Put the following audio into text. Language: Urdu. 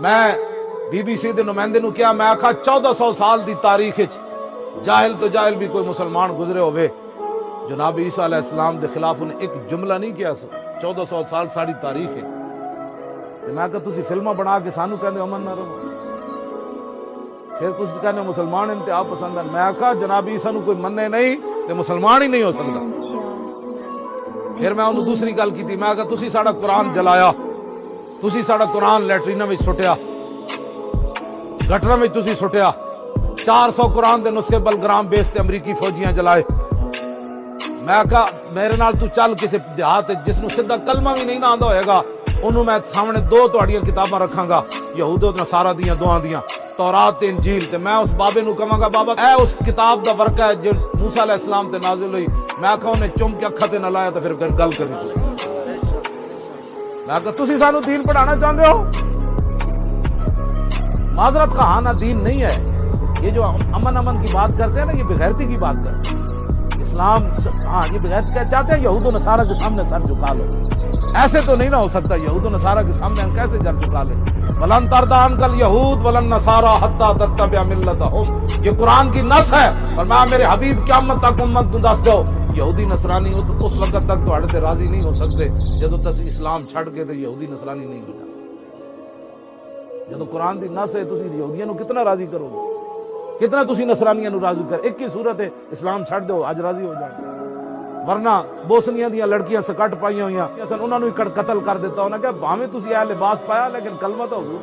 میں بی بی سی دے نمائندے نو کیا میں آکھا 1400 سال دی تاریخ وچ جاہل تو جاہل بھی کوئی مسلمان گزرے ہوئے جناب عیسیٰ علیہ السلام دے خلاف انہیں ایک جملہ نہیں کیا 1400 سال ساری تاریخ ہے میں کہا تسی فلمہ بنا کے سانو کہنے امن نہ رہو پھر تسی کہنے مسلمان انتہا پسند ہیں میں کہا جناب عیسیٰ نو کوئی مننے نہیں تے مسلمان ہی نہیں ہو سکتا پھر میں انہوں دوسری گل کی تھی میں کہا تسی ساڑا قرآن جلایا تسی ساڑا قرآن لیٹرینہ میں سٹیا گٹرہ میں تسی سٹیا 400 قرآن دے نسخے بلگرام بیس تے امریکی فوجیاں جلائے میں کہا میرے نال تو چل کسی دیہات جس نو سدھا کلمہ بھی نہیں نہ آندا ہوئے گا انہوں میں سامنے 2 تہاڈیاں کتاباں رکھاں گا یہود و نصارہ دیاں دوہاں دیاں تورات تے انجیل تے میں اس بابے نو کہاں گا بابا اے اس کتاب دا ورقہ ہے جو موسیٰ علیہ السلام تے نازل ہوئی میں کہا انہیں چم کے اکھا تے نہ لایا تو پھر گل کرنی میں کہا تسی سانو دین پڑھانا چاہتے ہو معذرت کا ہانا دین نہیں ہے یہ جو امن کی بات کرتے ہیں نا یہ بغیرتی کی بات کرتے ہیں اسلام ہاں یہ بغیرتی کیا چاہتے ہیں یہود و نصارہ کے سامنے سر جھکا لو ایسے تو نہیں نہ ہو سکتا یہود و نصارہ کے سامنے ہم کیسے سر جھکا لیں ولن ترضی عنک الیہود ولا النصارى حتی تتبع ملتہم یہ قرآن کی نص ہے اور میں میرے حبیب قیامت تک امت کو دس دو یہودی نصرانی اس وقت تک تو سے راضی نہیں ہو سکتے جدو تک اسلام چھڑ کے تو یہودی نصرانی نہیں ہوتا جدو قرآن دی نص ہے تسی یہودیاں نو کتنا راضی کرو گے کتنا تسی نصرانیاں نو راضی کر ایک ہی صورت ہے اسلام چھڑ دو آج راضی ہو جائیں ورنہ بوسنیاں دیاں لڑکیاں سکٹ پائیاں ہوئیاں انہوں نے قتل کر دیتا ہونا کہ بھاویں تسی اے لباس پایا لیکن کلمہ تو حضور